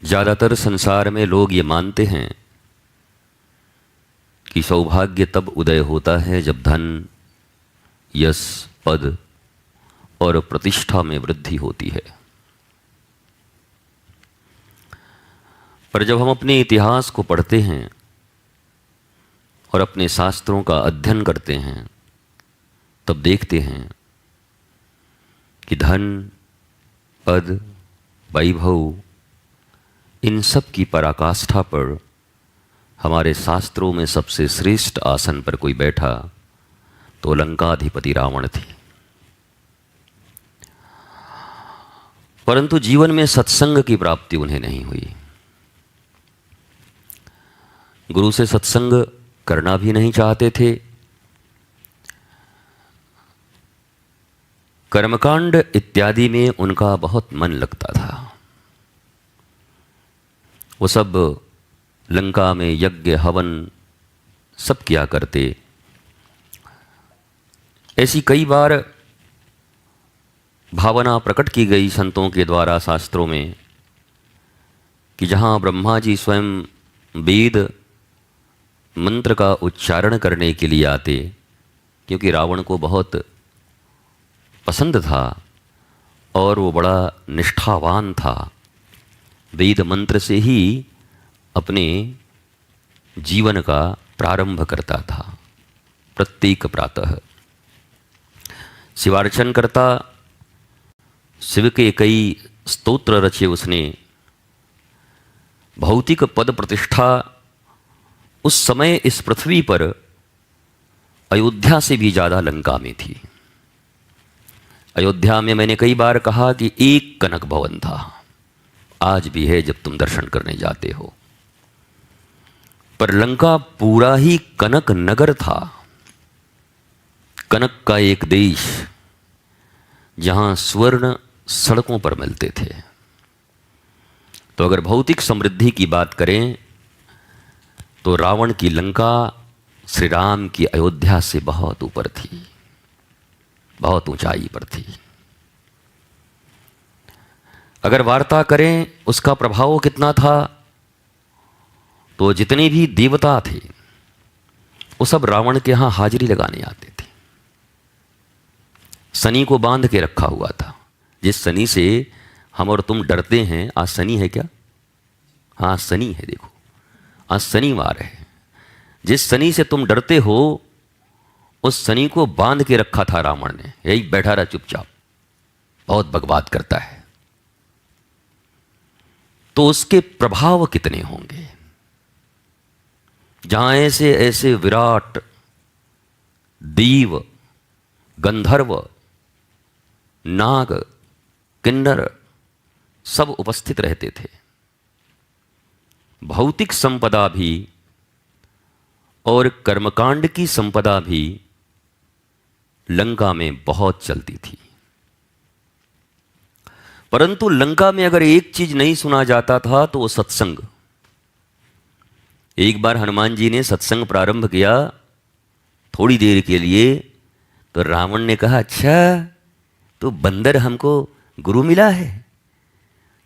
ज़्यादातर संसार में लोग ये मानते हैं कि सौभाग्य तब उदय होता है जब धन, यश, पद और प्रतिष्ठा में वृद्धि होती है। पर जब हम अपने इतिहास को पढ़ते हैं और अपने शास्त्रों का अध्ययन करते हैं, तब देखते हैं कि धन, पद, वैभव, इन सब की पराकाष्ठा पर हमारे शास्त्रों में सबसे श्रेष्ठ आसन पर कोई बैठा तो लंकाधिपति रावण थी। परंतु जीवन में सत्संग की प्राप्ति उन्हें नहीं हुई। गुरु से सत्संग करना भी नहीं चाहते थे। कर्मकांड इत्यादि में उनका बहुत मन लगता था। वो सब लंका में यज्ञ हवन सब किया करते। ऐसी कई बार भावना प्रकट की गई संतों के द्वारा शास्त्रों में कि जहाँ ब्रह्मा जी स्वयं वेद मंत्र का उच्चारण करने के लिए आते, क्योंकि रावण को बहुत पसंद था और वो बड़ा निष्ठावान था। वेद मंत्र से ही अपने जीवन का प्रारंभ करता था। प्रत्येक प्रातः शिवार्चन करता, शिव के कई स्तोत्र रचे उसने। भौतिक पद प्रतिष्ठा उस समय इस पृथ्वी पर अयोध्या से भी ज़्यादा लंका में थी। अयोध्या में मैंने कई बार कहा कि एक कनक भवन था, आज भी है जब तुम दर्शन करने जाते हो। पर लंका पूरा ही कनक नगर था, कनक का एक देश, जहां स्वर्ण सड़कों पर मिलते थे। तो अगर भौतिक समृद्धि की बात करें तो रावण की लंका श्री राम की अयोध्या से बहुत ऊपर थी, बहुत ऊंचाई पर थी। अगर वार्ता करें उसका प्रभाव कितना था, तो जितने भी देवता थे वो सब रावण के यहां हाजिरी लगाने आते थे। शनि को बांध के रखा हुआ था। जिस शनि से हम और तुम डरते हैं, आज शनि है क्या? हाँ शनि है, देखो आज शनिवार है। जिस शनि से तुम डरते हो उस शनि को बांध के रखा था रावण ने। यही बैठा रहा चुपचाप, बहुत बकवाद करता है। तो उसके प्रभाव कितने होंगे, जहां ऐसे ऐसे विराट देव, गंधर्व, नाग, किन्नर सब उपस्थित रहते थे। भौतिक संपदा भी और कर्मकांड की संपदा भी लंका में बहुत चलती थी। परंतु लंका में अगर एक चीज नहीं सुना जाता था तो वो सत्संग। एक बार हनुमान जी ने सत्संग प्रारंभ किया थोड़ी देर के लिए, तो रावण ने कहा, अच्छा तो बंदर हमको गुरु मिला है,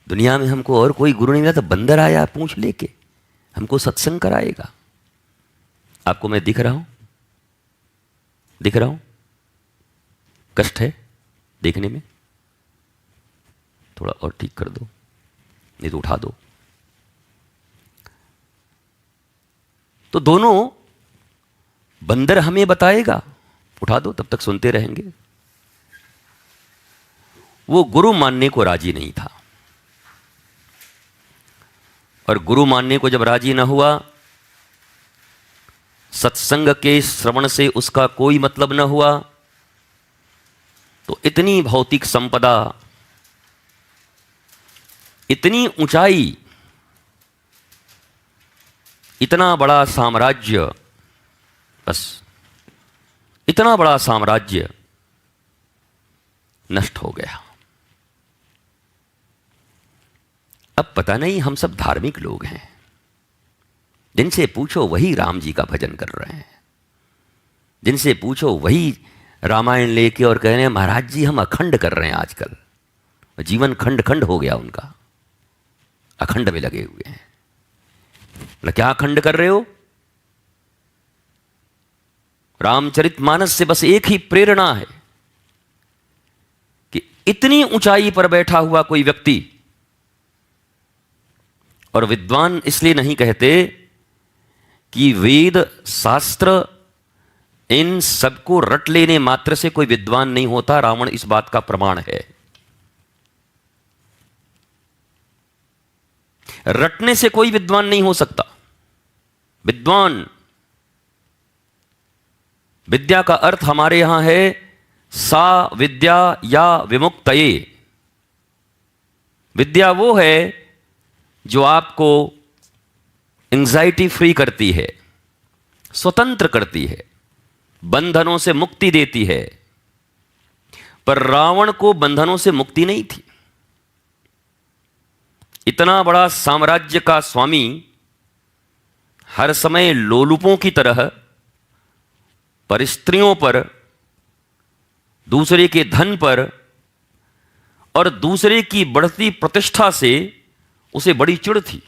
दुनिया में हमको और कोई गुरु नहीं मिला, तो बंदर आया पूंछ लेके हमको सत्संग कराएगा। आपको मैं दिख रहा हूं? दिख रहा हूं? कष्ट है देखने में? थोड़ा और ठीक कर दो, नहीं तो उठा दो। तो दोनों बंदर हमें बताएगा, उठा दो, तब तक सुनते रहेंगे। वो गुरु मानने को राजी नहीं था, और गुरु मानने को जब राजी ना हुआ, सत्संग के श्रवण से उसका कोई मतलब न हुआ, तो इतनी भौतिक संपदा, इतनी ऊंचाई, इतना बड़ा साम्राज्य, बस इतना बड़ा साम्राज्य नष्ट हो गया। अब पता नहीं, हम सब धार्मिक लोग हैं, जिनसे पूछो वही राम जी का भजन कर रहे हैं, जिनसे पूछो वही रामायण लेके और कह रहे हैं महाराज जी हम अखंड कर रहे हैं आजकल, जीवन खंड खंड हो गया उनका। अखंड में लगे हुए हैं। बोला क्या अखंड कर रहे हो? रामचरितमानस से बस एक ही प्रेरणा है कि इतनी ऊंचाई पर बैठा हुआ कोई व्यक्ति, और विद्वान इसलिए नहीं कहते कि वेद शास्त्र इन सबको रट लेने मात्र से कोई विद्वान नहीं होता। रावण इस बात का प्रमाण है। रटने से कोई विद्वान नहीं हो सकता। विद्वान, विद्या का अर्थ हमारे यहां है सा विद्या या विमुक्तये। विद्या वो है जो आपको एंजाइटी फ्री करती है, स्वतंत्र करती है, बंधनों से मुक्ति देती है। पर रावण को बंधनों से मुक्ति नहीं थी। इतना बड़ा साम्राज्य का स्वामी हर समय लोलुपों की तरह परिस्त्रियों पर, दूसरे के धन पर और दूसरे की बढ़ती प्रतिष्ठा से उसे बड़ी चिढ़ थी।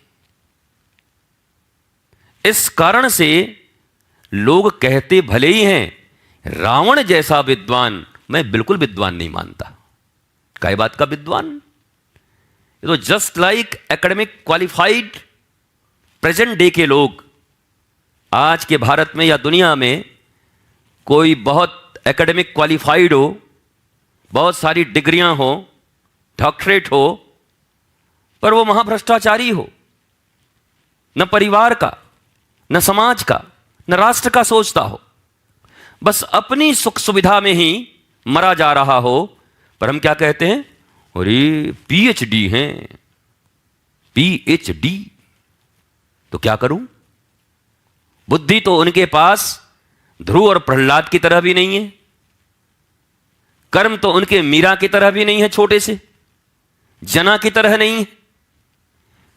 इस कारण से लोग कहते भले ही हैं रावण जैसा विद्वान मैं बिल्कुल विद्वान नहीं मानता। काय बात का विद्वान? ये तो just like academic qualified present day के लोग, आज के भारत में या दुनिया में कोई बहुत एकेडमिक क्वालिफाइड हो, बहुत सारी डिग्रियां हो, डॉक्टरेट हो, पर वो महाभ्रष्टाचारी हो, न परिवार का, न समाज का, न राष्ट्र का सोचता हो, बस अपनी सुख सुविधा में ही मरा जा रहा हो। पर हम क्या कहते हैं? अरे पीएचडी हैं, पीएचडी। तो क्या करूं? बुद्धि तो उनके पास ध्रुव और प्रहलाद की तरह भी नहीं है, कर्म तो उनके मीरा की तरह भी नहीं है, छोटे से जना की तरह नहीं है।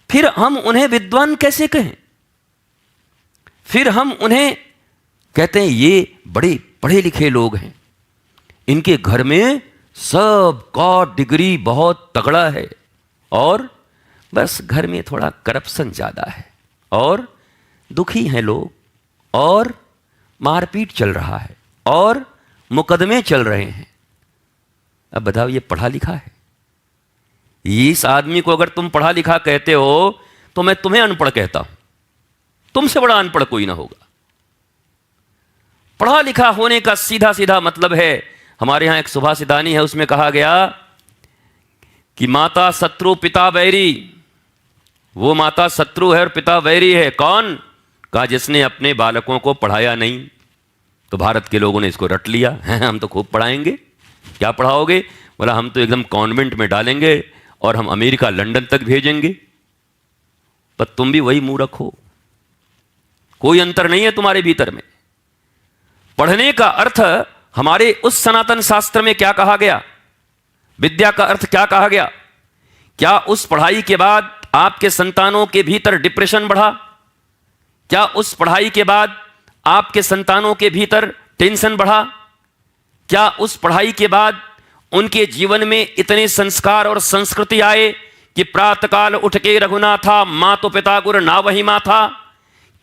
फिर हम उन्हें विद्वान कैसे कहें? फिर हम उन्हें कहते हैं ये बड़े पढ़े लिखे लोग हैं, इनके घर में सबका डिग्री बहुत तगड़ा है और बस घर में थोड़ा करप्शन ज्यादा है और दुखी हैं लोग और मारपीट चल रहा है और मुकदमे चल रहे हैं। अब बताओ ये पढ़ा लिखा है? इस आदमी को अगर तुम पढ़ा लिखा कहते हो तो मैं तुम्हें अनपढ़ कहता हूं। तुमसे बड़ा अनपढ़ कोई ना होगा। पढ़ा लिखा होने का सीधा सीधा मतलब है, हमारे यहां एक सुभाषितानी है, उसमें कहा गया कि माता शत्रु पिता वैरी। वो माता शत्रु है और पिता वैरी है। कौन? कहा जिसने अपने बालकों को पढ़ाया नहीं। तो भारत के लोगों ने इसको रट लिया, हम तो खूब पढ़ाएंगे। क्या पढ़ाओगे? बोला हम तो एकदम कॉन्वेंट में डालेंगे और हम अमेरिका लंदन तक भेजेंगे। पर तुम भी वही मूर्ख हो, कोई अंतर नहीं है तुम्हारे भीतर में। पढ़ने का अर्थ हमारे उस सनातन शास्त्र में क्या कहा गया? विद्या का अर्थ क्या कहा गया? क्या उस पढ़ाई के बाद आपके संतानों के भीतर डिप्रेशन बढ़ा? क्या उस पढ़ाई के बाद आपके संतानों के भीतर टेंशन बढ़ा? क्या उस पढ़ाई के बाद उनके जीवन में इतने संस्कार और संस्कृति आए कि प्रातःकाल उठ के रघुनाथा मातो पिता गुर ना वही माँ था?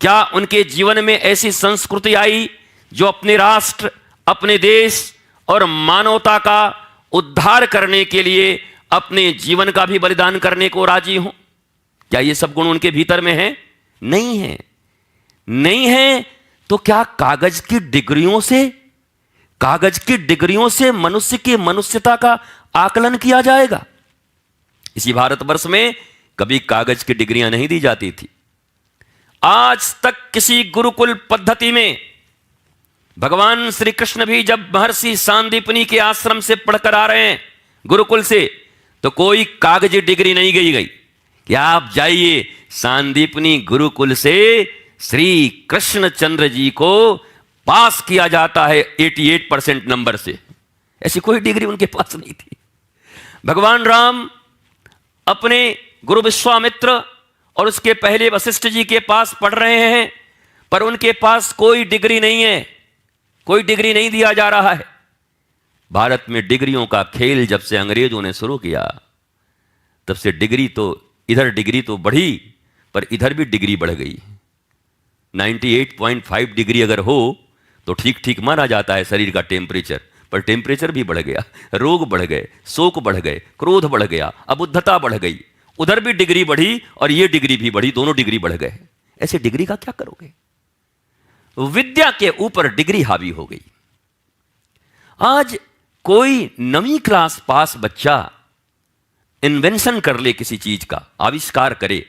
क्या उनके जीवन में ऐसी संस्कृति आई जो अपने राष्ट्र, अपने देश और मानवता का उद्धार करने के लिए अपने जीवन का भी बलिदान करने को राजी हो? क्या ये सब गुण उनके भीतर में है? नहीं है। नहीं है तो क्या कागज की डिग्रियों से मनुष्य की मनुष्यता का आकलन किया जाएगा? इसी भारतवर्ष में कभी कागज की डिग्रियां नहीं दी जाती थी। आज तक किसी गुरुकुल पद्धति में भगवान श्री कृष्ण भी जब महर्षि सांदीपनी के आश्रम से पढ़कर आ रहे हैं गुरुकुल से, तो कोई कागजी डिग्री नहीं गई कि आप जाइए सांदीपनी गुरुकुल से श्री कृष्णचंद्र जी को पास किया जाता है 88% नंबर से। ऐसी कोई डिग्री उनके पास नहीं थी। भगवान राम अपने गुरु विश्वामित्र और उसके पहले वशिष्ठ जी के पास पढ़ रहे हैं, पर उनके पास कोई डिग्री नहीं है, कोई डिग्री नहीं दिया जा रहा है। भारत में डिग्रियों का खेल जब से अंग्रेजों ने शुरू किया, तब से डिग्री तो इधर डिग्री तो बढ़ी पर इधर भी डिग्री बढ़ गई। 98.5 डिग्री अगर हो तो ठीक ठीक माना जाता है शरीर का टेम्परेचर, पर टेम्परेचर भी बढ़ गया, रोग बढ़ गए, शोक बढ़ गए, क्रोध बढ़ गया, अबुद्धता बढ़ गई। उधर भी डिग्री बढ़ी और ये डिग्री भी बढ़ी, दोनों डिग्री बढ़ गए। ऐसे डिग्री का क्या करोगे? विद्या के ऊपर डिग्री हावी हो गई। आज कोई 9वीं क्लास पास बच्चा इन्वेंशन कर ले, किसी चीज का आविष्कार करे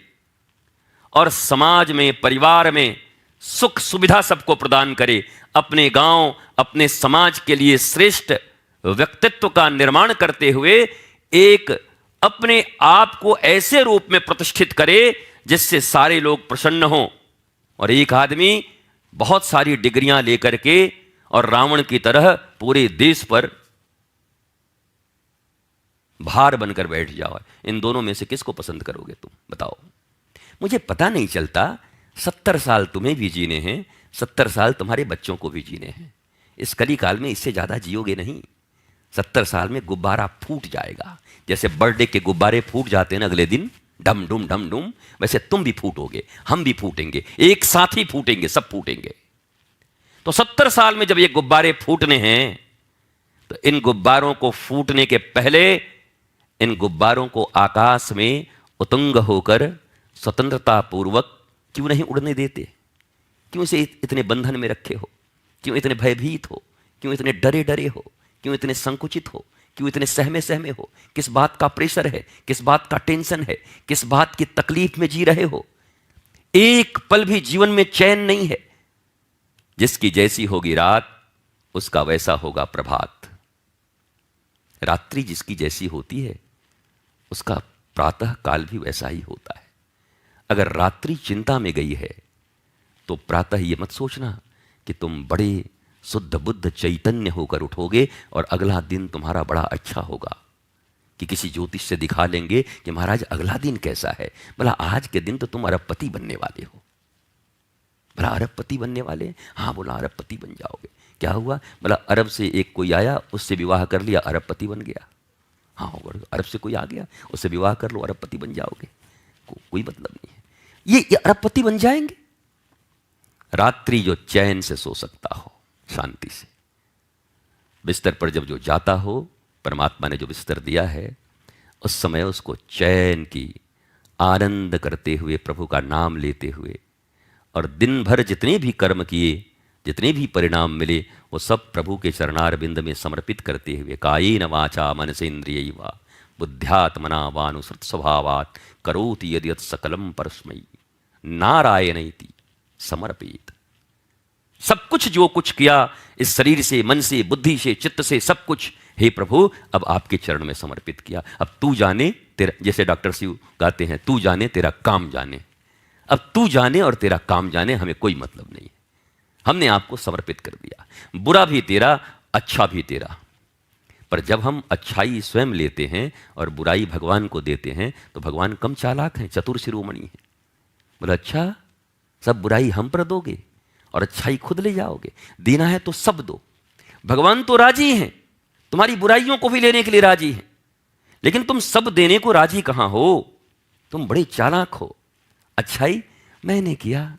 और समाज में, परिवार में सुख सुविधा सबको प्रदान करे, अपने गांव, अपने समाज के लिए श्रेष्ठ व्यक्तित्व का निर्माण करते हुए एक अपने आप को ऐसे रूप में प्रतिष्ठित करे जिससे सारे लोग प्रसन्न हों। और एक आदमी बहुत सारी डिग्रियां लेकर के और रावण की तरह पूरे देश पर भार बनकर बैठ जाओ, इन दोनों में से किसको पसंद करोगे तुम बताओ? मुझे पता नहीं चलता, 70 साल तुम्हें भी जीने हैं, 70 साल तुम्हारे बच्चों को भी जीने हैं। इस कली काल में इससे ज्यादा जियोगे नहीं। 70 साल में गुब्बारा फूट जाएगा, जैसे बर्थडे के गुब्बारे फूट जाते हैं ना अगले दिन, डम डुम डम डुम, वैसे तुम भी फूटोगे, हम भी फूटेंगे, एक साथ ही फूटेंगे, सब फूटेंगे। तो 70 साल में जब ये गुब्बारे फूटने हैं तो इन गुब्बारों को फूटने के पहले इन गुब्बारों को आकाश में उतुंग होकर स्वतंत्रता पूर्वक क्यों नहीं उड़ने देते? क्यों इसे इतने बंधन में रखे हो? क्यों इतने भयभीत हो? क्यों इतने डरे डरे हो? क्यों इतने संकुचित हो? क्यों इतने सहमे सहमे हो? किस बात का प्रेशर है? किस बात का टेंशन है? किस बात की तकलीफ में जी रहे हो? एक पल भी जीवन में चैन नहीं है। जिसकी जैसी होगी रात, उसका वैसा होगा प्रभात। रात्रि जिसकी जैसी होती है, उसका प्रातः काल भी वैसा ही होता है। अगर रात्रि चिंता में गई है तो प्रातः ये मत सोचना कि तुम बड़े शुद्ध बुद्ध चैतन्य होकर उठोगे और अगला दिन तुम्हारा बड़ा अच्छा होगा, कि किसी ज्योतिष से दिखा लेंगे कि महाराज अगला दिन कैसा है। भला आज के दिन तो तुम अरबपति बनने वाले हो। भला अरबपति बनने वाले? हाँ, बोला अरबपति बन जाओगे। क्या हुआ? बोला अरब से एक कोई आया, उससे विवाह कर लिया, अरबपति बन गया। हाँ, अरब से कोई आ गया, उससे विवाह कर लो, अरबपति बन जाओगे। कोई मतलब नहीं है। ये अरबपति बन जाएंगे? रात्रि जो चैन से सो सकता हो, शांति से, बिस्तर पर जब जो जाता हो, परमात्मा ने जो बिस्तर दिया है, उस समय उसको चैन की आनंद करते हुए, प्रभु का नाम लेते हुए, और दिन भर जितने भी कर्म किए, जितने भी परिणाम मिले, वो सब प्रभु के चरणारविंद में समर्पित करते हुए, कायेन वाचा मनसेन्द्रियैर्वा बुद्ध्यात्मना वानुसृत स्वभावात् करोति यद्यत् सकलम परस्मै नारायणैति समर्पित। सब कुछ जो कुछ किया इस शरीर से, मन से, बुद्धि से, चित्त से, सब कुछ हे प्रभु अब आपके चरण में समर्पित किया। अब तू जाने तेरा, जैसे डॉक्टर शिव गाते हैं, तू जाने तेरा काम जाने। अब तू जाने और तेरा काम जाने, हमें कोई मतलब नहीं है। हमने आपको समर्पित कर दिया। बुरा भी तेरा, अच्छा भी तेरा। पर जब हम अच्छाई स्वयं लेते हैं और बुराई भगवान को देते हैं तो भगवान कम चालाक हैं, चतुर शिरोमणि हैं। बोला अच्छा, सब बुराई हम पर दोगे और अच्छाई खुद ले जाओगे? देना है तो सब दो। भगवान तो राजी हैं, तुम्हारी बुराइयों को भी लेने के लिए राजी हैं, लेकिन तुम सब देने को राजी कहां हो? तुम बड़े चालाक हो। अच्छाई मैंने किया,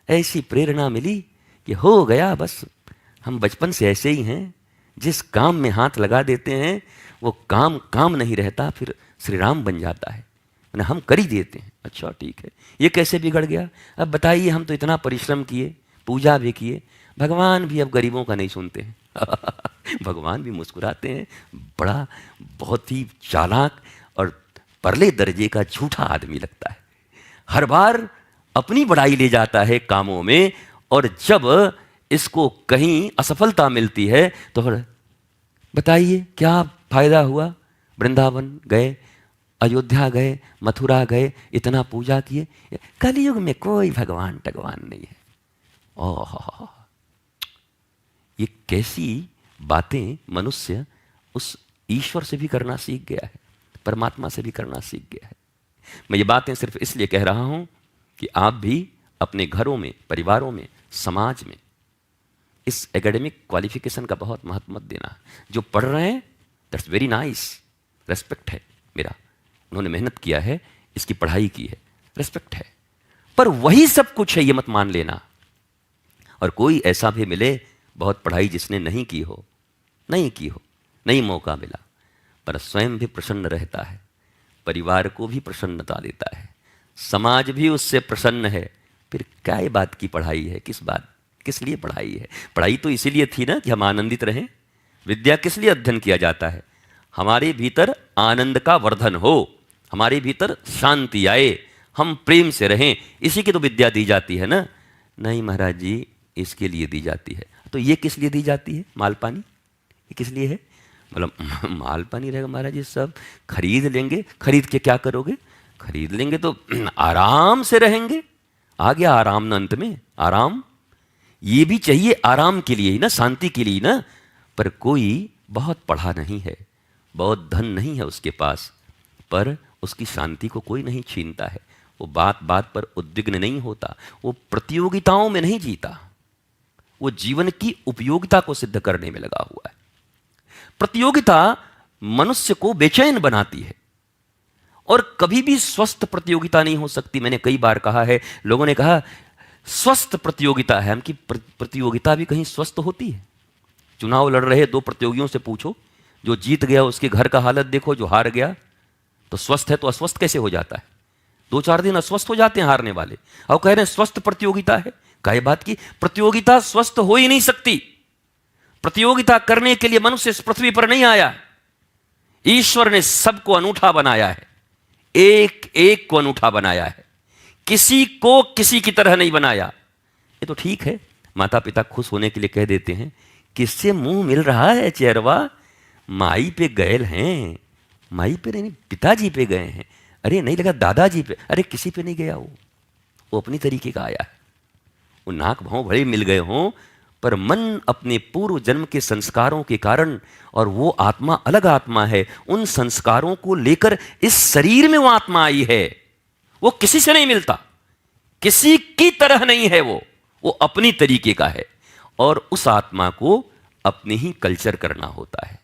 ऐसी प्रेरणा मिली कि हो गया, बस हम बचपन से ऐसे ही हैं, जिस काम में हाथ लगा देते हैं वो काम काम नहीं रहता, फिर श्री राम बन जाता है, हम कर ही देते हैं। अच्छा ठीक है, ये कैसे बिगड़ गया? अब बताइए, हम तो इतना परिश्रम किए, पूजा भी किए, भगवान भी अब गरीबों का नहीं सुनते हैं। भगवान भी मुस्कुराते हैं। बड़ा बहुत ही चालाक और परले दर्जे का झूठा आदमी लगता है। हर बार अपनी बड़ाई ले जाता है कामों में, और जब इसको कहीं असफलता मिलती है तो बताइए क्या फायदा हुआ? वृंदावन गए, अयोध्या गए, मथुरा गए, इतना पूजा किए, कलयुग में कोई भगवान टगवान नहीं है। ओह, ये कैसी बातें मनुष्य उस ईश्वर से भी करना सीख गया है, परमात्मा से भी करना सीख गया है। मैं ये बातें सिर्फ इसलिए कह रहा हूं कि आप भी अपने घरों में, परिवारों में, समाज में इस एकेडमिक क्वालिफिकेशन का बहुत महत्व मत देना। जो पढ़ रहे हैं दैट्स वेरी नाइस, रेस्पेक्ट है मेरा, उन्होंने मेहनत किया है, इसकी पढ़ाई की है, रिस्पेक्ट है, पर वही सब कुछ है ये मत मान लेना। और कोई ऐसा भी मिले बहुत पढ़ाई जिसने नहीं की हो, नहीं मौका मिला, पर स्वयं भी प्रसन्न रहता है, परिवार को भी प्रसन्नता देता है, समाज भी उससे प्रसन्न है, फिर क्या ये बात की पढ़ाई है? किस लिए पढ़ाई है? पढ़ाई तो इसीलिए थी ना कि हम आनंदित रहें। विद्या किस लिए अध्ययन किया जाता है? हमारे भीतर आनंद का वर्धन हो, हमारे भीतर शांति आए, हम प्रेम से रहें, इसी की तो विद्या दी जाती है ना। नहीं महाराज जी, इसके लिए दी जाती है। तो ये किस लिए दी जाती है? मालपानी, ये किस लिए है? मतलब मालपानी रहेगा महाराज जी, सब खरीद लेंगे। खरीद के क्या करोगे? खरीद लेंगे तो आराम से रहेंगे। आ गया आराम ना, अंत में आराम। ये भी चाहिए आराम के लिए ही ना, शांति के लिए ना। पर कोई बहुत पढ़ा नहीं है, बहुत धन नहीं है उसके पास, पर उसकी शांति को कोई नहीं छीनता है। वो बात बात पर उद्विग्न नहीं होता, वो प्रतियोगिताओं में नहीं जीता, वो जीवन की उपयोगिता को सिद्ध करने में लगा हुआ है। प्रतियोगिता मनुष्य को बेचैन बनाती है और कभी भी स्वस्थ प्रतियोगिता नहीं हो सकती। मैंने कई बार कहा है, लोगों ने कहा स्वस्थ प्रतियोगिता है, हम की प्रतियोगिता भी कहीं स्वस्थ होती है? चुनाव लड़ रहे दो प्रतियोगियों से पूछो, जो जीत गया उसके घर का हालत देखो, जो हार गया तो स्वस्थ है तो अस्वस्थ कैसे हो जाता है? 2-4 दिन अस्वस्थ हो जाते हैं हारने वाले, और कह रहे हैं स्वस्थ प्रतियोगिता है। काय बात की? प्रतियोगिता स्वस्थ हो ही नहीं सकती। प्रतियोगिता करने के लिए मनुष्य इस पृथ्वी पर नहीं आया। ईश्वर ने सबको अनूठा बनाया है, एक एक को अनूठा बनाया है, किसी को किसी की तरह नहीं बनाया। ये तो ठीक है, माता पिता खुश होने के लिए कह देते हैं, किससे मुंह मिल रहा है चेहरवा? माई पे गए हैं, माई पे नहीं, पिताजी पे गए हैं। अरे नहीं लगा दादाजी पे, अरे किसी पे नहीं गया, वो अपनी तरीके का आया है। वो नाक भाव बड़े मिल गए हों, पर मन अपने पूर्व जन्म के संस्कारों के कारण, और वो आत्मा अलग आत्मा है, उन संस्कारों को लेकर इस शरीर में वो आत्मा आई है। वो किसी से नहीं मिलता, किसी की तरह नहीं है, वो अपनी तरीके का है। और उस आत्मा को अपने ही कल्चर करना होता है,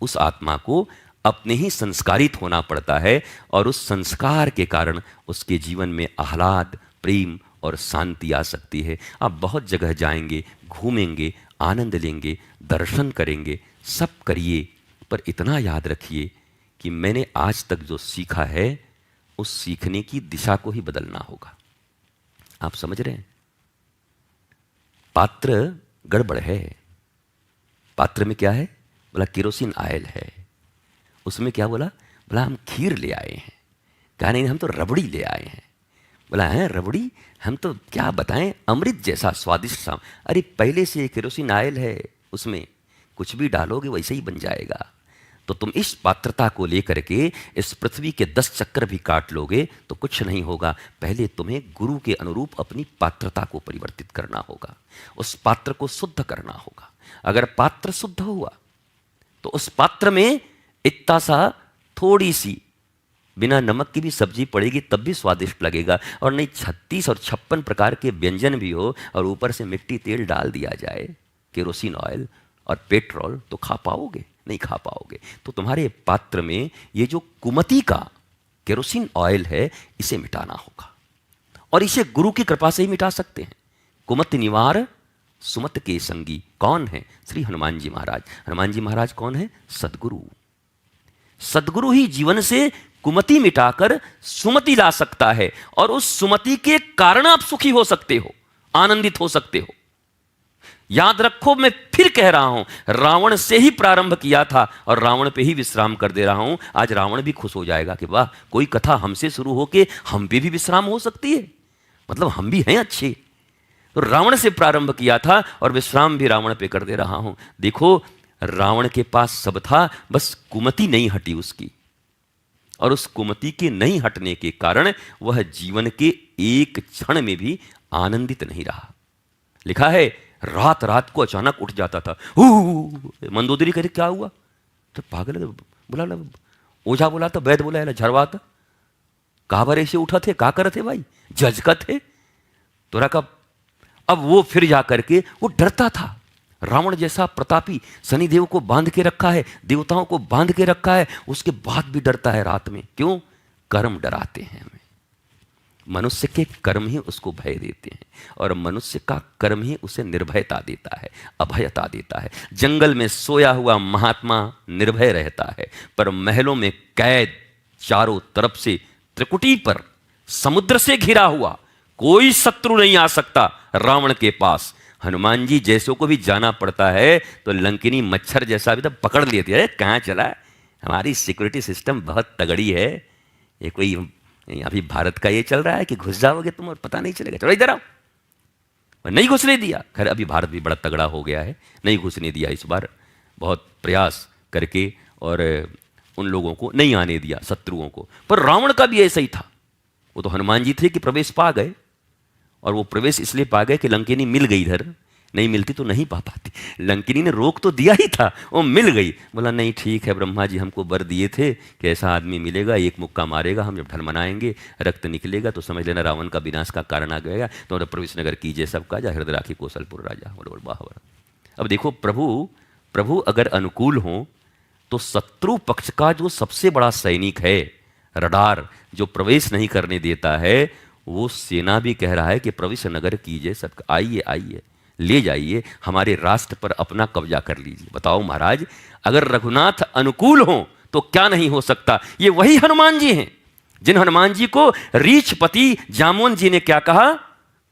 उस आत्मा को अपने ही संस्कारित होना पड़ता है, और उस संस्कार के कारण उसके जीवन में आह्लाद, प्रेम और शांति आ सकती है। आप बहुत जगह जाएंगे, घूमेंगे, आनंद लेंगे, दर्शन करेंगे, सब करिए, पर इतना याद रखिए कि मैंने आज तक जो सीखा है उस सीखने की दिशा को ही बदलना होगा। आप समझ रहे हैं? पात्र गड़बड़ है। पात्र में क्या है? बोला केरोसिन ऑयल है। उसमें क्या बोला? बोला हम खीर ले आए हैं। कहा नहीं, हम तो रबड़ी ले आए हैं। बोला है रबड़ी? हम तो क्या बताएं, अमृत जैसा स्वादिष्ट सा। अरे पहले से केरोसिन ऑयल है, उसमें कुछ भी डालोगे वैसे ही बन जाएगा। तो तुम इस पात्रता को लेकर के इस पृथ्वी के 10 चक्कर भी काट लोगे तो कुछ नहीं होगा। पहले तुम्हें गुरु के अनुरूप अपनी पात्रता को परिवर्तित करना होगा, उस पात्र को शुद्ध करना होगा। अगर पात्र शुद्ध हुआ तो उस पात्र में इतना सा थोड़ी सी बिना नमक की भी सब्जी पड़ेगी तब भी स्वादिष्ट लगेगा। और नहीं 36 और 56 प्रकार के व्यंजन भी हो और ऊपर से मिट्टी तेल डाल दिया जाए, केरोसिन ऑयल और पेट्रोल, तो खा पाओगे? नहीं खा पाओगे। तो तुम्हारे पात्र में ये जो कुमति का केरोसिन ऑयल है, इसे मिटाना होगा, और इसे गुरु की कृपा से ही मिटा सकते हैं। कुमति निवार सुमत के संगी कौन है? श्री हनुमान जी महाराज। हनुमान जी महाराज कौन है? सदगुरु। सदगुरु ही जीवन से कुमति मिटाकर सुमति ला सकता है, और उस सुमति के कारण आप सुखी हो सकते हो, आनंदित हो सकते हो। याद रखो, मैं फिर कह रहा हूं, रावण से ही प्रारंभ किया था और रावण पे ही विश्राम कर दे रहा हूं। आज रावण भी खुश हो जाएगा कि वाह, कोई कथा हमसे शुरू होके हम पे भी विश्राम हो सकती है, मतलब हम भी हैं अच्छे। तो रावण से प्रारंभ किया था और विश्राम भी रावण पे कर दे रहा हूं। देखो, रावण के पास सब था, बस कुमति नहीं हटी उसकी, और उस कुमति के नहीं हटने के कारण वह जीवन के एक क्षण में भी आनंदित नहीं रहा। लिखा है, रात रात को अचानक उठ जाता था। मंदोदरी कहते क्या हुआ? तो पागल बोला, ओझा बोला था, वैद्य बोला, झरवा था, काबरे से उठा थे, का कर थे भाई, जजका थे तोरा का। अब वो फिर जा करके वो डरता था। रावण जैसा प्रतापी, शनिदेव को बांध के रखा है, देवताओं को बांध के रखा है, उसके बाद भी डरता है रात में। क्यों? कर्म डराते हैं हमें। मनुष्य के कर्म ही उसको भय देते हैं, और मनुष्य का कर्म ही उसे निर्भयता देता है, अभयता देता है। जंगल में सोया हुआ महात्मा निर्भय रहता है, पर महलों में कैद, चारों तरफ से त्रिकुटी पर समुद्र से घिरा हुआ, कोई शत्रु नहीं आ सकता रावण के पास। हनुमान जी जैसों को भी जाना पड़ता है तो लंकिनी मच्छर जैसा भी तो पकड़ लेती है, कहाँ चला है। हमारी सिक्योरिटी सिस्टम बहुत तगड़ी है। ये कोई अभी भारत का ये चल रहा है कि घुस जाओगे तुम और पता नहीं चलेगा, चलो इधर आओ। और नहीं घुसने दिया। खैर अभी भारत भी बड़ा तगड़ा हो गया है, नहीं घुसने दिया इस बार, बहुत प्रयास करके, और उन लोगों को नहीं आने दिया, शत्रुओं को। पर रावण का भी ऐसा ही था। वो तो हनुमान जी थे कि प्रवेश पा गए, और वो प्रवेश इसलिए पा गए कि लंकिनी मिल गई। इधर नहीं मिलती तो नहीं पा पाती। लंकिनी ने रोक तो दिया ही था, वो मिल गई। बोला नहीं ठीक है, ब्रह्मा जी हमको वर दिए थे कि ऐसा आदमी मिलेगा, एक मुक्का मारेगा, हम जब ढलमनाएंगे, रक्त निकलेगा तो समझ लेना रावण का विनाश का कारण आ गया। तो प्रवेश नगर कीजिए सबका, जा हृदय राखी कौशलपुर राजा। बोलो। अब देखो, प्रभु अगर अनुकूल हो तो शत्रु पक्ष का जो सबसे बड़ा सैनिक है, रडार, जो प्रवेश नहीं करने देता है, वो सेना भी कह रहा है कि प्रवेश नगर कीजिए सब, आइए आइए, ले जाइए, हमारे राष्ट्र पर अपना कब्जा कर लीजिए। बताओ महाराज, अगर रघुनाथ अनुकूल हो तो क्या नहीं हो सकता। ये वही हनुमान जी हैं जिन हनुमान जी को रीछपति जामोन जी ने क्या कहा,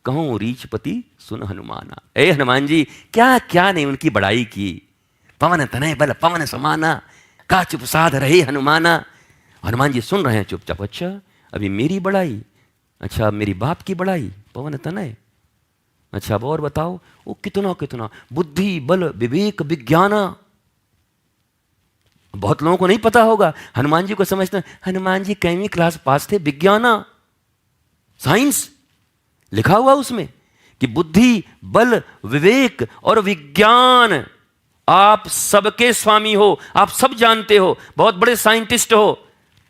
कहूं रीछपति सुन हनुमाना। ए हनुमान जी, क्या क्या नहीं उनकी बड़ाई की। पवन तनय बल पवन समाना, का चुप साध रहे हनुमाना। हनुमान जी सुन रहे हैं चुपचाप। अच्छा अभी मेरी बड़ाई, अच्छा मेरी बाप की बड़ाई, पवन तनय, अच्छा अब और बताओ। वो कितना कितना बुद्धि बल विवेक विज्ञाना। बहुत लोगों को नहीं पता होगा, हनुमान जी को समझते हनुमान जी कईवीं क्लास पास थे, विज्ञाना, साइंस लिखा हुआ उसमें कि बुद्धि बल विवेक और विज्ञान, आप सबके स्वामी हो, आप सब जानते हो, बहुत बड़े साइंटिस्ट हो।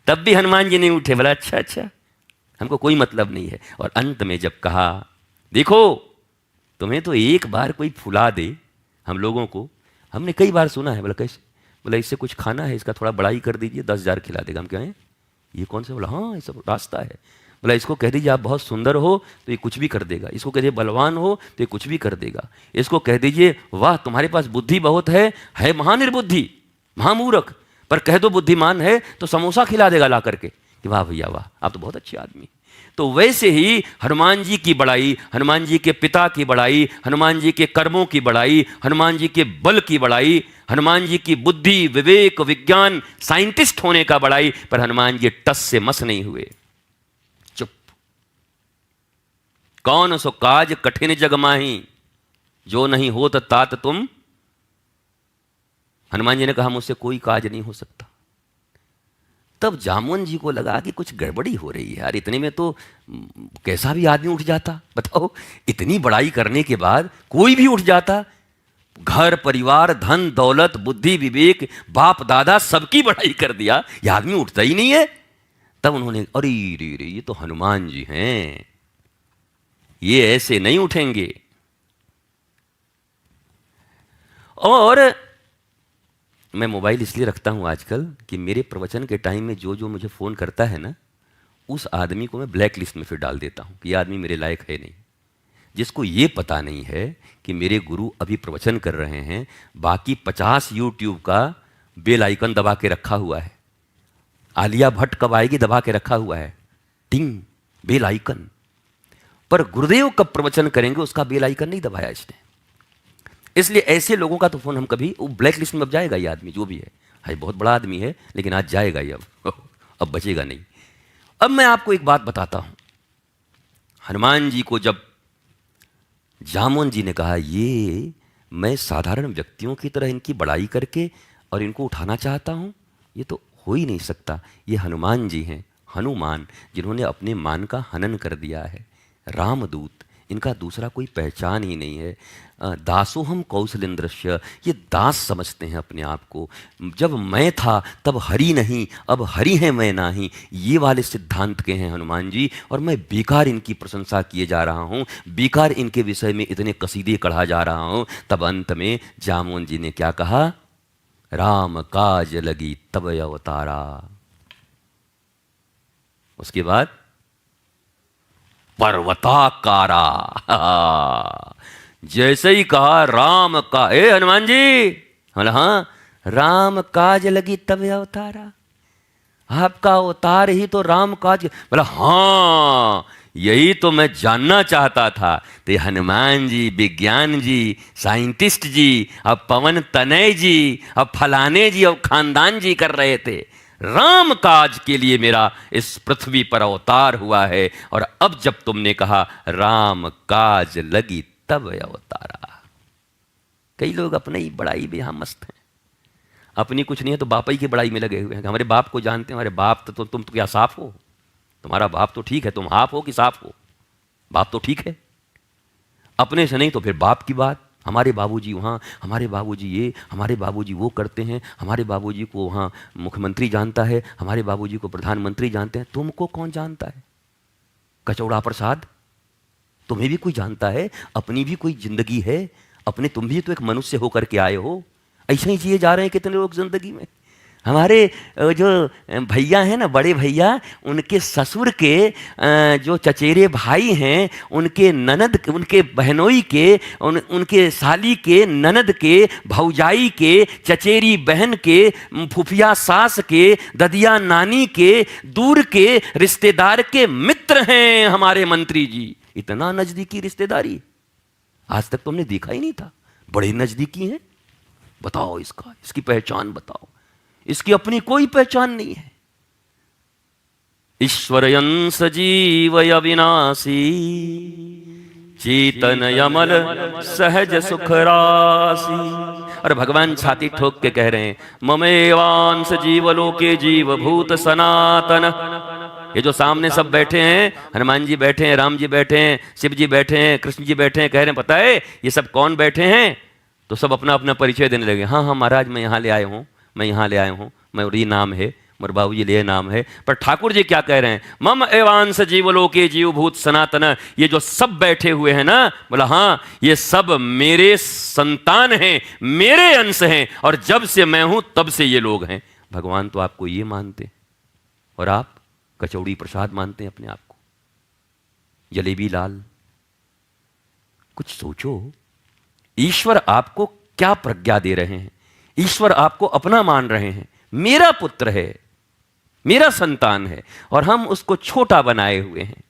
तब भी हनुमान जी नहीं उठे, बोला अच्छा हमको कोई मतलब नहीं है। और अंत में जब कहा, देखो तुम्हें तो एक बार कोई फुला दे, हम लोगों को, हमने कई बार सुना है। बोला कैसे? बोला इससे कुछ खाना है, इसका थोड़ा बड़ाई कर दीजिए, 10,000 खिला देगा। हम कहें ये कौन सा? बोला हाँ ये सब रास्ता है। बोला इसको कह दीजिए आप बहुत सुंदर हो तो ये कुछ भी कर देगा, इसको कह दीजिए बलवान हो तो ये कुछ भी कर देगा, इसको कह दीजिए वाह तुम्हारे पास बुद्धि बहुत है महानिर्बुद्धि, महामूर्ख, पर कह दो बुद्धिमान है तो समोसा खिला देगा ला करके कि वाह भैया वाह आप तो बहुत अच्छे आदमी। तो वैसे ही हनुमान जी की बड़ाई, हनुमान जी के पिता की बड़ाई, हनुमान जी के कर्मों की बड़ाई, हनुमान जी के बल की बड़ाई, हनुमान जी की बुद्धि विवेक विज्ञान साइंटिस्ट होने का बड़ाई, पर हनुमान जी टस से मस नहीं हुए, चुप। कौन सो काज कठिन जग माही, जो नहीं होत तात तुम। हनुमान जी ने कहा मुझसे कोई काज नहीं हो सकता। तब जामुन जी को लगा कि कुछ गड़बड़ी हो रही है यार, इतने में तो कैसा भी आदमी उठ जाता। बताओ इतनी बड़ाई करने के बाद कोई भी उठ जाता, घर परिवार धन दौलत बुद्धि विवेक बाप दादा सबकी बड़ाई कर दिया, यह आदमी उठता ही नहीं है। तब उन्होंने अरे रे रे ये तो हनुमान जी हैं, ये ऐसे नहीं उठेंगे। और मैं मोबाइल इसलिए रखता हूं आजकल कि मेरे प्रवचन के टाइम में जो मुझे फ़ोन करता है ना, उस आदमी को मैं ब्लैक लिस्ट में फिर डाल देता हूं कि ये आदमी मेरे लायक है नहीं। जिसको ये पता नहीं है कि मेरे गुरु अभी प्रवचन कर रहे हैं, बाकी 50 यूट्यूब का बेल आइकन दबा के रखा हुआ है। आलिया भट्ट कब आएगी दबा के रखा हुआ है, टिंग बेल आइकन। पर गुरुदेव कब प्रवचन करेंगे उसका बेल आइकन नहीं दबाया इसने। इसलिए ऐसे लोगों का तो फोन हम कभी, वो ब्लैक लिस्ट में अब जाएगा ये आदमी जो भी है बहुत बड़ा आदमी है लेकिन आज जाएगा ये, अब बचेगा नहीं। अब मैं आपको एक बात बताता हूं, हनुमान जी को जब जामुन जी ने कहा ये मैं साधारण व्यक्तियों की तरह इनकी बड़ाई करके और इनको उठाना चाहता हूं, ये तो हो ही नहीं सकता। ये हनुमान जी हैं, हनुमान जिन्होंने अपने मान का हनन कर दिया है, रामदूत, इनका दूसरा कोई पहचान ही नहीं है। दासोहम कौशलेंद्रस्य, ये दास समझते हैं अपने आप को। जब मैं था तब हरि नहीं, अब हरि है मैं नाही, ये वाले सिद्धांत के हैं हनुमान जी। और मैं बेकार इनकी प्रशंसा किए जा रहा हूँ, बेकार इनके विषय में इतने कसीदे कढ़ा जा रहा हूँ। तब अंत में जामुन जी ने क्या कहा, राम काज लगी तब अवतारा। उसके बाद पर्वताकारा। जैसे ही कहा राम का, ए हनुमान जी, बोला हाँ, राम काज लगी तब अवतारा, आपका अवतार ही तो राम काज। बोला हाँ, यही तो मैं जानना चाहता था। तो हनुमान जी, विज्ञान जी, साइंटिस्ट जी, अब पवन तनय जी, अब फलाने जी, अब खानदान जी कर रहे थे। राम काज के लिए मेरा इस पृथ्वी पर अवतार हुआ है, और अब जब तुमने कहा राम काज लगी तब अवतारा। कई लोग अपने ही बड़ाई में यहां मस्त हैं, अपनी कुछ नहीं है तो बाप ही की बड़ाई में लगे हुए हैं। हमारे बाप को जानते हैं, हमारे बाप तो तुम तो क्या साफ हो, तुम्हारा बाप तो ठीक है, तुम हाफ हो कि साफ हो, बाप तो ठीक है। अपने से नहीं तो फिर बाप की बात, हमारे बाबूजी वहाँ, हमारे बाबूजी ये, हमारे बाबूजी वो करते हैं, हमारे बाबूजी को वहाँ मुख्यमंत्री जानता है, हमारे बाबूजी को प्रधानमंत्री जानते हैं। तुमको कौन जानता है? कचौड़ा प्रसाद, तुम्हें भी कोई जानता है? अपनी भी कोई जिंदगी है, अपने तुम भी तो एक मनुष्य होकर के आए हो। ऐसे ही जिए जा रहे हैं कितने लोग जिंदगी में। हमारे जो भैया हैं ना, बड़े भैया, उनके ससुर के जो चचेरे भाई हैं, उनके ननद, उनके बहनोई के, उनके साली के, ननद के, भौजाई के, चचेरी बहन के, फुफिया सास के, ददिया नानी के, दूर के रिश्तेदार के मित्र हैं हमारे मंत्री जी। इतना नजदीकी रिश्तेदारी आज तक तुमने देखा ही नहीं था। बड़े नजदीकी हैं। बताओ इसका, इसकी पहचान बताओ। इसकी अपनी कोई पहचान नहीं है। ईश्वरयंस जीवय अविनाशी, चेतन यमल सहज सुख राशि। और भगवान छाती ठोक के कह रहे हैं, ममेवांश जीवलोके जीवभूत सनातन। ये जो सामने सब बैठे हैं, हनुमान जी बैठे हैं, राम जी बैठे हैं, शिव जी बैठे हैं, कृष्ण जी बैठे हैं, कह रहे हैं पता है ये सब कौन बैठे हैं? तो सब अपना अपना परिचय देने लगे। हाँ हाँ महाराज, मैं यहाँ ले आया हूँ, मैं यहाँ ले आया हूँ, मैं ये नाम है, मेरे बाबू जी लिए नाम है। पर ठाकुर जी क्या कह रहे हैं? मम एवांश जीवलोके जीवभूत सनातन। ये जो सब बैठे हुए हैं ना, बोला हाँ, ये सब मेरे संतान हैं, मेरे अंश हैं, और जब से मैं हूं तब से ये लोग हैं। भगवान तो आपको ये मानते, और आप कचौड़ी प्रसाद मानते हैं अपने आप को, जलेबी लाल। कुछ सोचो, ईश्वर आपको क्या प्रज्ञा दे रहे हैं? ईश्वर आपको अपना मान रहे हैं। मेरा पुत्र है, मेरा संतान है, और हम उसको छोटा बनाए हुए हैं।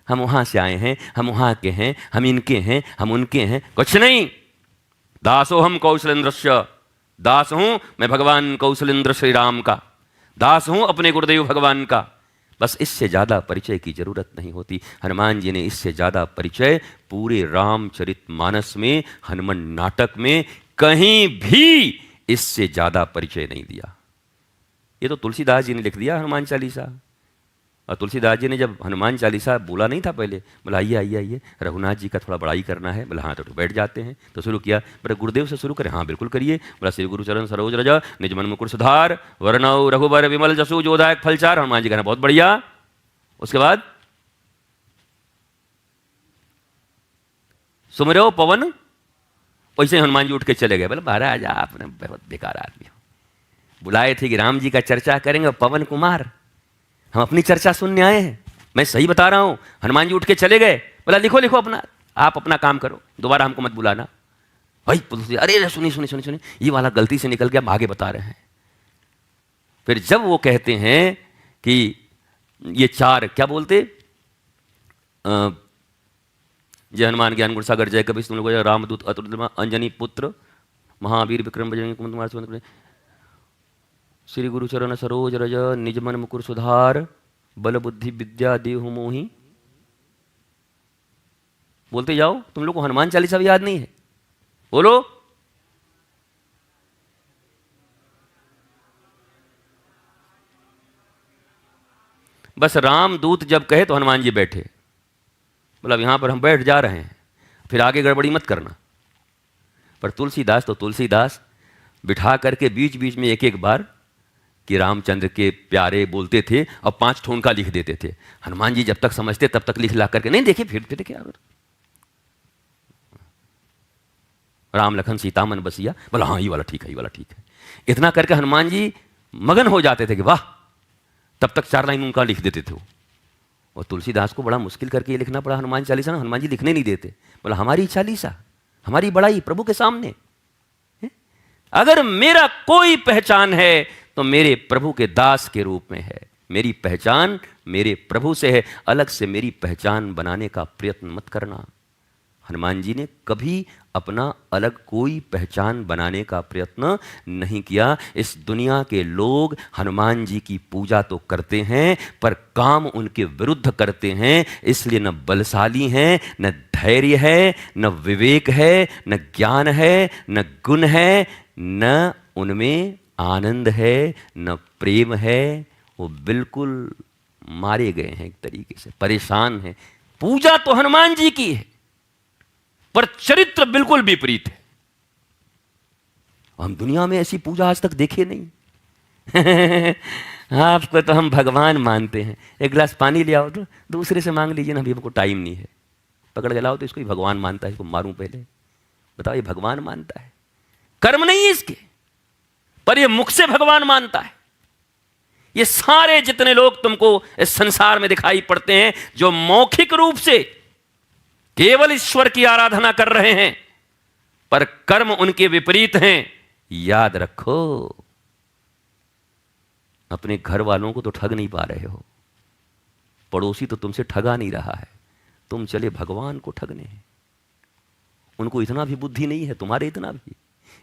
हम वहां से आए हैं, हम वहां के हैं, हम इनके हैं, हम उनके हैं, कुछ नहीं। दासो हम कौशलेंद्रस्य, दास हूं मैं भगवान कौशलेंद्र श्री राम का, दास हूं अपने गुरुदेव भगवान का। बस इससे ज्यादा परिचय की जरूरत नहीं होती। हनुमान जी ने इससे ज्यादा परिचय पूरे रामचरितमानस में, हनुमान नाटक में कहीं भी इससे ज्यादा परिचय नहीं दिया। ये तो तुलसीदास जी ने लिख दिया हनुमान चालीसा। और तुलसीदास जी ने जब हनुमान चालीसा बोला नहीं था पहले, बोला आइए आइए आइए, रघुनाथ जी का थोड़ा बड़ाई करना है। बोला हाँ, तो बैठ जाते हैं। तो शुरू किया, बोले गुरुदेव से शुरू करें? हाँ बिल्कुल करिए। बोला श्री गुरु चरण सरोज रज निज मन मुकुर सुधार, वरनौ रघुबर विमल जसु जोदायक फलचार। हनुमान जी कहना बहुत बढ़िया। उसके बाद सुमिरो पवन। वैसे हनुमान जी उठ के चले गए। बोले महाराज आपने बहुत बेकार आदमी हो, बुलाए थे कि राम जी का चर्चा करेंगे, पवन कुमार हम अपनी चर्चा सुनने आए हैं। मैं सही बता रहा हूं। हनुमान जी उठ के चले गए। बोला लिखो लिखो अपना, आप अपना काम करो, दोबारा हमको मत बुलाना। भाई पुलिस, अरे सुनी सुनी सुनी सुनी, ये वाला गलती से निकल गया, हम आगे बता रहे हैं। फिर जब वो कहते हैं कि ये चार क्या बोलते, जय हनुमान ज्ञान गुण सागर जय कपीस तुम लोग, रामदूत अतुल अंजनी पुत्र महावीर विक्रम बजरंगी कुमंत, श्री गुरु चरण सरोज रज निज मन मुकुर सुधार, बल बुद्धि विद्या देहु मोहि। बोलते जाओ। तुम लोग को हनुमान चालीसा भी याद नहीं है? बोलो। बस रामदूत जब कहे तो हनुमान जी बैठे। बोला यहां पर हम बैठ जा रहे हैं, फिर आगे गड़बड़ी मत करना। पर तुलसीदास तो तुलसीदास बिठा करके बीच बीच में एक एक बार कि रामचंद्र के प्यारे बोलते थे और 5 ठोन का लिख देते थे। हनुमान जी जब तक समझते तब तक लिख ला करके नहीं देखे, फिर क्या राम लखन सीता मन बसिया। बोला हाँ ये वाला ठीक है, ये वाला ठीक है। इतना करके हनुमान जी मगन हो जाते थे कि वाह, तब तक 4 लाइन उनका लिख देते थे वो। और तुलसीदास को बड़ा मुश्किल करके ये लिखना पड़ा हनुमान चालीसा ना, हनुमान जी लिखने नहीं देते, बोला हमारी चालीसा, हमारी बड़ाई प्रभु के सामने। अगर मेरा कोई पहचान है तो मेरे प्रभु के दास के रूप में है, मेरी पहचान मेरे प्रभु से है, अलग से मेरी पहचान बनाने का प्रयत्न मत करना। हनुमान जी ने कभी अपना अलग कोई पहचान बनाने का प्रयत्न नहीं किया। इस दुनिया के लोग हनुमान जी की पूजा तो करते हैं पर काम उनके विरुद्ध करते हैं, इसलिए न बलशाली हैं, न धैर्य है, न विवेक है, न ज्ञान है, न गुण है, न उनमें आनंद है, न प्रेम है। वो बिल्कुल मारे गए हैं, एक तरीके से परेशान हैं। पूजा तो हनुमान जी की है पर चरित्र बिल्कुल विपरीत है। हम दुनिया में ऐसी पूजा आज तक देखे नहीं। आपको तो हम भगवान मानते हैं, एक गिलास पानी ले आओ तो दूसरे से मांग लीजिए ना, अभी हमको टाइम नहीं है, पकड़ के लाओ तो इसको ही भगवान मानता है, इसको मारूं पहले। बताओ, ये भगवान मानता है? कर्म नहीं है इसके, पर ये मुख से भगवान मानता है। ये सारे जितने लोग तुमको इस संसार में दिखाई पड़ते हैं जो मौखिक रूप से केवल ईश्वर की आराधना कर रहे हैं पर कर्म उनके विपरीत हैं, याद रखो अपने घर वालों को तो ठग नहीं पा रहे हो, पड़ोसी तो तुमसे ठगा नहीं रहा है, तुम चले भगवान को ठगने। उनको इतना भी बुद्धि नहीं है, तुम्हारे इतना भी।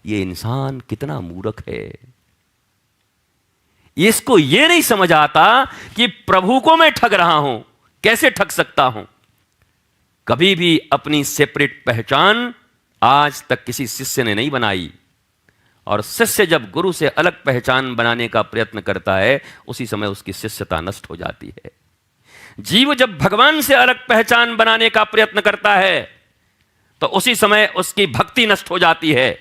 ये इंसान कितना मूर्ख है, इसको ये नहीं समझ आता कि प्रभु को मैं ठग रहा हूं, कैसे ठग सकता हूं। कभी भी अपनी सेपरेट पहचान आज तक किसी शिष्य ने नहीं बनाई, और शिष्य जब गुरु से अलग पहचान बनाने का प्रयत्न करता है उसी समय उसकी शिष्यता नष्ट हो जाती है। जीव जब भगवान से अलग पहचान बनाने का प्रयत्न करता है तो उसी समय उसकी भक्ति नष्ट हो जाती है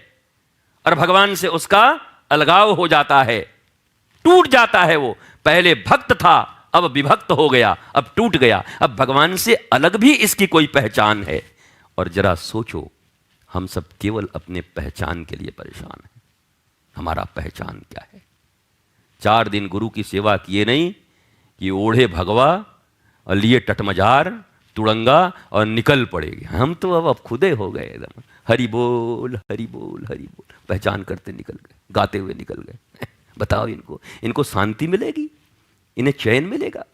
और भगवान से उसका अलगाव हो जाता है, टूट जाता है। वो पहले भक्त था, अब विभक्त हो गया, अब टूट गया, अब भगवान से अलग भी इसकी कोई पहचान है। और जरा सोचो, हम सब केवल अपने पहचान के लिए परेशान हैं। हमारा पहचान क्या है? 4 दिन गुरु की सेवा किए नहीं कि ओढ़े भगवा और लिए टटमजार तुड़ंगा और निकल पड़ेगी। हम तो अब खुदे हो गए एकदम, हरि बोल हरि बोल हरि बोल, पहचान करते निकल गए, गाते हुए निकल गए। बताओ, इनको शांति मिलेगी? इन्हें चैन मिलेगा?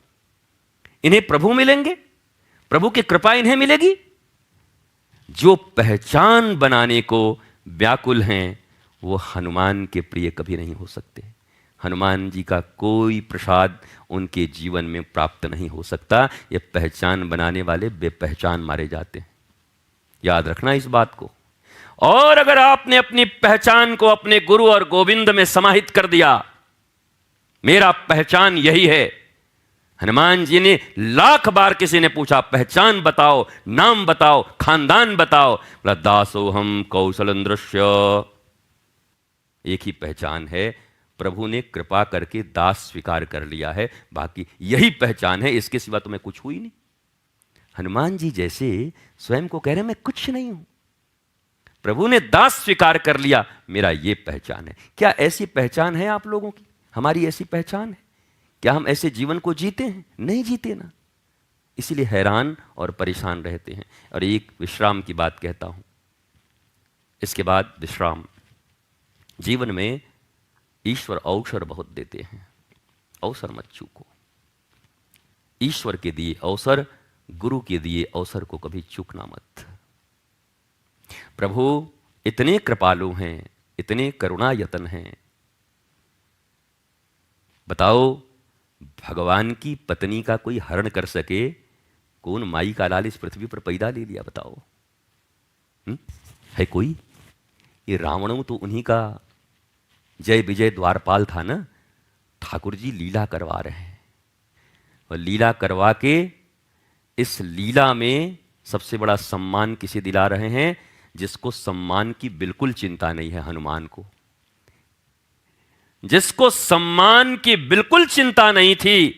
इन्हें प्रभु मिलेंगे? प्रभु की कृपा इन्हें मिलेगी? जो पहचान बनाने को व्याकुल हैं वो हनुमान के प्रिय कभी नहीं हो सकते। हनुमान जी का कोई प्रसाद उनके जीवन में प्राप्त नहीं हो सकता। ये पहचान बनाने वाले बेपहचान मारे जाते हैं, याद रखना इस बात को। और अगर आपने अपनी पहचान को अपने गुरु और गोविंद में समाहित कर दिया, मेरा पहचान यही है। हनुमान जी ने लाख बार किसी ने पूछा पहचान बताओ, नाम बताओ, खानदान बताओ, बोला दासोहम कौशलेंद्रस्य। एक ही पहचान है, प्रभु ने कृपा करके दास स्वीकार कर लिया है, बाकी यही पहचान है, इसके सिवा तो मैं कुछ हुई नहीं। हनुमान जी जैसे स्वयं को कह रहे हैं मैं कुछ नहीं हूं, प्रभु ने दास स्वीकार कर लिया, मेरा ये पहचान है। क्या ऐसी पहचान है आप लोगों की? हमारी ऐसी पहचान है? क्या हम ऐसे जीवन को जीते हैं? नहीं जीते ना, इसीलिए हैरान और परेशान रहते हैं। और एक विश्राम की बात कहता हूं, इसके बाद विश्राम। जीवन में ईश्वर अवसर बहुत देते हैं, अवसर मत चूको। ईश्वर के दिए अवसर, गुरु के दिए अवसर को कभी चूकना मत। प्रभु इतने कृपालु हैं, इतने करुणायतन हैं। बताओ, भगवान की पत्नी का कोई हरण कर सके? कौन माई का लाल इस पृथ्वी पर पैदा ले लिया? बताओ, है कोई? ये रावण तो उन्हीं का जय विजय द्वारपाल था ना। ठाकुर जी लीला करवा रहे हैं, और लीला करवा के इस लीला में सबसे बड़ा सम्मान किसे दिला रहे हैं? जिसको सम्मान की बिल्कुल चिंता नहीं है, हनुमान को। जिसको सम्मान की बिल्कुल चिंता नहीं थी,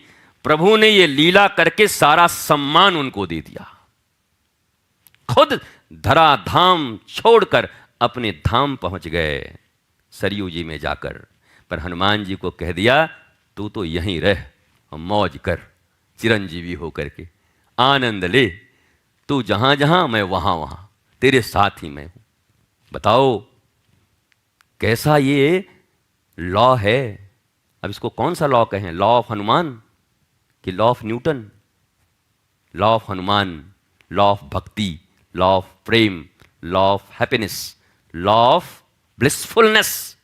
प्रभु ने यह लीला करके सारा सम्मान उनको दे दिया। खुद धरा धाम छोड़कर अपने धाम पहुंच गए सरयू जी में जाकर, पर हनुमान जी को कह दिया तू तो यहीं रह और मौज कर चिरंजीवी होकर के। आनंद ले, तू जहां जहां मैं वहां वहां, तेरे साथ ही मैं हूं। बताओ कैसा ये लॉ है। अब इसको कौन सा लॉ कहें, लॉ ऑफ हनुमान कि law of Newton? Law of Hanuman, law of भक्ति, लॉ ऑफ प्रेम, law of happiness, law of blissfulness.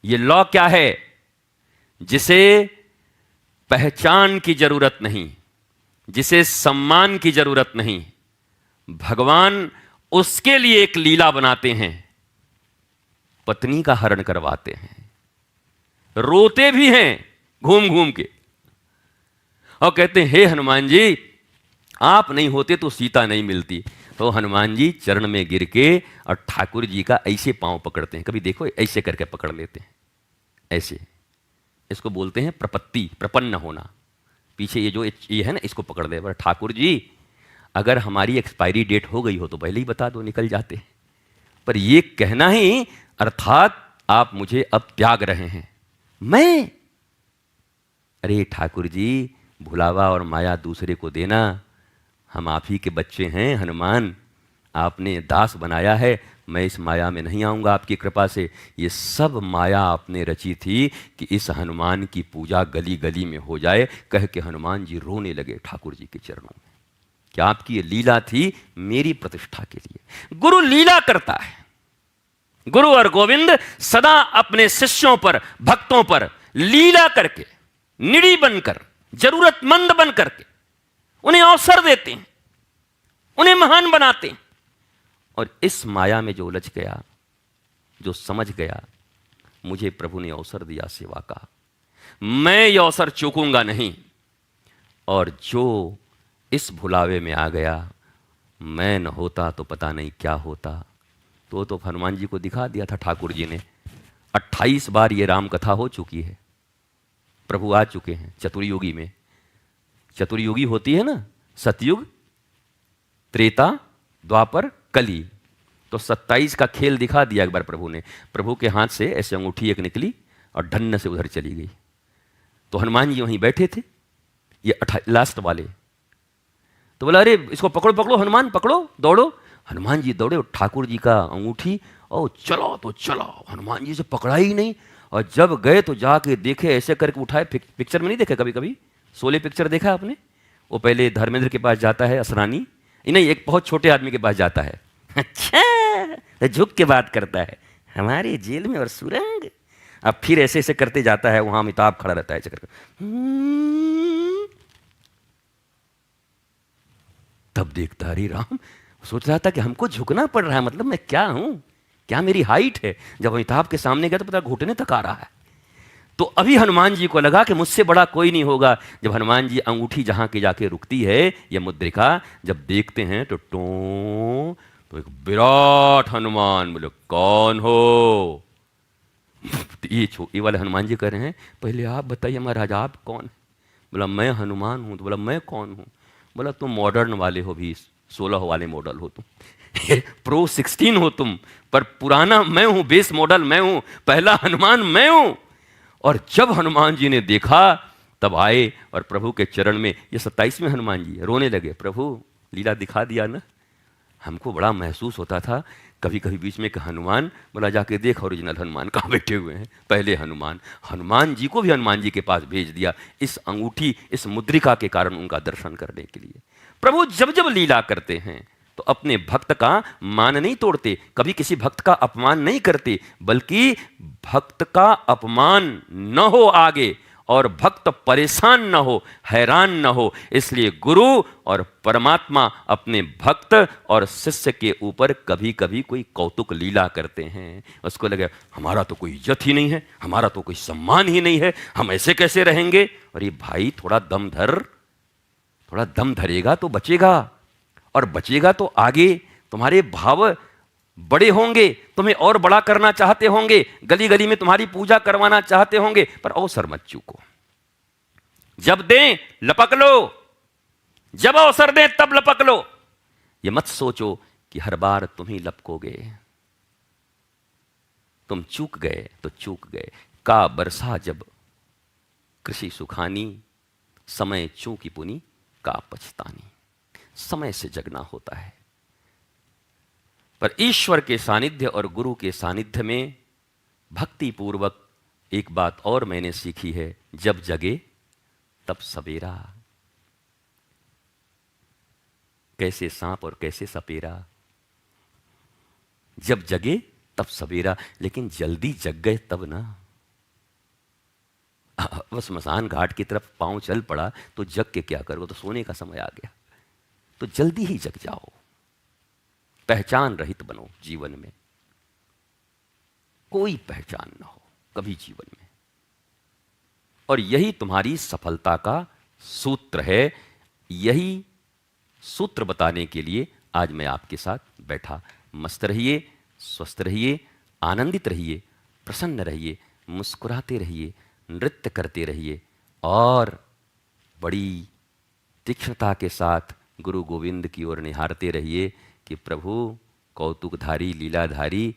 ये लॉ क्या है? जिसे पहचान की जरूरत नहीं, जिसे सम्मान की जरूरत नहीं, भगवान उसके लिए एक लीला बनाते हैं, पत्नी का हरण करवाते हैं, रोते भी हैं घूम घूम के, और कहते हैं हे हनुमान जी, आप नहीं होते तो सीता नहीं मिलती। तो हनुमान जी चरण में गिर के और ठाकुर जी का ऐसे पांव पकड़ते हैं, कभी देखो ऐसे करके पकड़ लेते हैं, ऐसे। इसको बोलते हैं प्रपत्ति, प्रपन्न होना। पीछे ये जो ये है ना, इसको पकड़ ले। ठाकुर जी अगर हमारी एक्सपायरी डेट हो गई हो तो पहले ही बता दो, निकल जाते। पर ये कहना ही अर्थात आप मुझे अब त्याग रहे हैं। मैं, अरे ठाकुर जी भुलावा और माया दूसरे को देना, हम आप ही के बच्चे हैं हनुमान, आपने दास बनाया है, मैं इस माया में नहीं आऊंगा आपकी कृपा से। ये सब माया आपने रची थी कि इस हनुमान की पूजा गली गली में हो जाए। कह के हनुमान जी रोने लगे ठाकुर जी के चरणों में। क्या आपकी ये लीला थी मेरी प्रतिष्ठा के लिए। गुरु लीला करता है। गुरु और गोविंद सदा अपने शिष्यों पर, भक्तों पर लीला करके, निड़ी बनकर, जरूरतमंद बन करके उन्हें अवसर देते हैं, उन्हें महान बनाते हैं। और इस माया में जो उलझ गया, जो समझ गया, मुझे प्रभु ने अवसर दिया सेवा का, मैं ये अवसर चूकूंगा नहीं। और जो इस भुलावे में आ गया, मैं न होता तो पता नहीं क्या होता। तो हनुमान जी को दिखा दिया था ठाकुर जी ने। 28 बार ये राम कथा हो चुकी है, प्रभु आ चुके हैं चतुर्युगी में। चतुर्युगी होती है ना, सतयुग, त्रेता, द्वापर, कली। तो 27 का खेल दिखा दिया एक बार प्रभु ने। प्रभु के हाथ से ऐसे अंगूठी एक निकली और ढन्न से उधर चली गई। तो हनुमान जी वहीं बैठे थे, ये लास्ट वाले। तो बोला अरे इसको पकड़ो पकड़ो हनुमान, पकड़ो, दौड़ो। हनुमान जी दौड़े और ठाकुर जी का अंगूठी, और चलो तो चलो, हनुमान जी से पकड़ा ही नहीं। और जब गए तो जाके देखे, ऐसे करके उठाए। पिक्चर में नहीं देखे कभी कभी, शोले पिक्चर देखा आपने? वो पहले धर्मेंद्र के पास जाता है असरानी, नहीं एक बहुत छोटे आदमी के पास जाता है, अच्छा झुक के बात करता है, हमारे जेल में और सुरंग। अब फिर ऐसे ऐसे करते जाता है, वहां अमिताभ खड़ा रहता है ऐसे करके। तब देखता अरे राम, सोच रहा था कि हमको झुकना पड़ रहा है, मतलब मैं क्या हूं, क्या मेरी हाइट है। जब अमिताभ के सामने गया तो पता घुटने तक आ रहा है। तो अभी हनुमान जी को लगा कि मुझसे बड़ा कोई नहीं होगा। जब हनुमान जी अंगूठी जहां की जाके रुकती है, यह मुद्रिका, जब देखते हैं तो तो एक विराट हनुमान। बोले कौन हो? ये वाले हनुमान जी कह रहे हैं पहले आप बताइए महाराज आप कौन है? बोला मैं हनुमान हूं। तो बोला मैं कौन हूं? बोला तुम मॉडर्न वाले हो, भी 16 वाले मॉडल हो तुम, प्रो 16 हो तुम, पर पुराना मैं हूं, बेस मॉडल मैं हूं, पहला हनुमान मैं हूं। और जब हनुमान जी ने देखा तब आए और प्रभु के चरण में, ये 27वें हनुमान जी रोने लगे। प्रभु लीला दिखा दिया ना। हमको बड़ा महसूस होता था कभी कभी बीच में कि हनुमान, बोला जाके देख ओरिजिनल हनुमान कहाँ बैठे हुए हैं, पहले हनुमान। हनुमान जी को भी हनुमान जी के पास भेज दिया इस अंगूठी, इस मुद्रिका के कारण उनका दर्शन करने के लिए। प्रभु जब जब लीला करते हैं तो अपने भक्त का मान नहीं तोड़ते, कभी किसी भक्त का अपमान नहीं करते, बल्कि भक्त का अपमान न हो आगे और भक्त परेशान न हो, हैरान न हो। इसलिए गुरु और परमात्मा अपने भक्त और शिष्य के ऊपर कभी कभी कोई कौतुक लीला करते हैं। उसको लगे हमारा तो कोई इज्जत ही नहीं है, हमारा तो कोई सम्मान ही नहीं है, हम ऐसे कैसे रहेंगे। अरे भाई थोड़ा दम धर, थोड़ा दम धरेगा तो बचेगा, और बचेगा तो आगे तुम्हारे भाव बड़े होंगे, तुम्हें और बड़ा करना चाहते होंगे, गली गली में तुम्हारी पूजा करवाना चाहते होंगे, पर अवसर मत चूको। जब दें लपक लो, जब अवसर दें तब लपक लो। ये मत सोचो कि हर बार तुम ही लपकोगे। तुम चूक गए तो चूक गए। का बरसा जब कृषि सुखानी, समय चूकी पुनी का पछतानी। समय से जगना होता है। पर ईश्वर के सानिध्य और गुरु के सानिध्य में भक्ति पूर्वक एक बात और मैंने सीखी है, जब जगे तब सवेरा। कैसे सांप और कैसे सपेरा, जब जगे तब सवेरा, लेकिन जल्दी जग गए तब ना। वो स्मशान घाट की तरफ पांव चल पड़ा तो जग के क्या करो, तो सोने का समय आ गया। तो जल्दी ही जग जाओ, पहचान रहित बनो जीवन में, कोई पहचान ना हो कभी जीवन में। और यही तुम्हारी सफलता का सूत्र है। यही सूत्र बताने के लिए आज मैं आपके साथ बैठा। मस्त रहिए, स्वस्थ रहिए, आनंदित रहिए, प्रसन्न रहिए, मुस्कुराते रहिए, नृत्य करते रहिए और बड़ी तीक्ष्णता के साथ गुरु गोविंद की ओर निहारते रहिए कि प्रभु कौतुकधारी लीलाधारी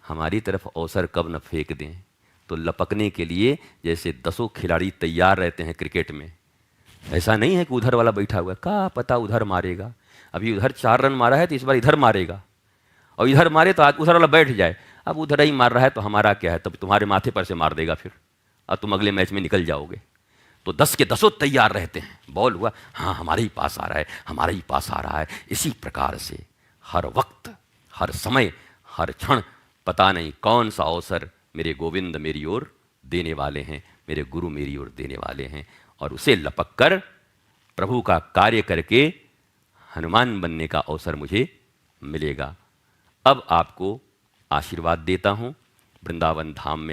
हमारी तरफ अवसर कब न फेंक दें। तो लपकने के लिए जैसे 10 खिलाड़ी तैयार रहते हैं क्रिकेट में, ऐसा नहीं है कि उधर वाला बैठा हुआ है, क्या पता उधर मारेगा, अभी उधर 4 रन मारा है तो इस बार इधर मारेगा, और इधर मारे तो आज उधर वाला बैठ जाए। अब उधर ही मार रहा है तो हमारा क्या है, तब तुम्हारे माथे पर से मार देगा फिर, और तुम अगले मैच में निकल जाओगे। तो 10 के 10 तैयार रहते हैं, बॉल हुआ, हाँ हमारे ही पास आ रहा है, हमारे ही पास आ रहा है। इसी प्रकार से हर वक्त, हर समय, हर क्षण पता नहीं कौन सा अवसर मेरे गोविंद मेरी ओर देने वाले हैं, मेरे गुरु मेरी ओर देने वाले हैं, और उसे लपक कर प्रभु का कार्य करके हनुमान बनने का अवसर मुझे मिलेगा। अब आपको आशीर्वाद देता हूँ। वृंदावन धाम में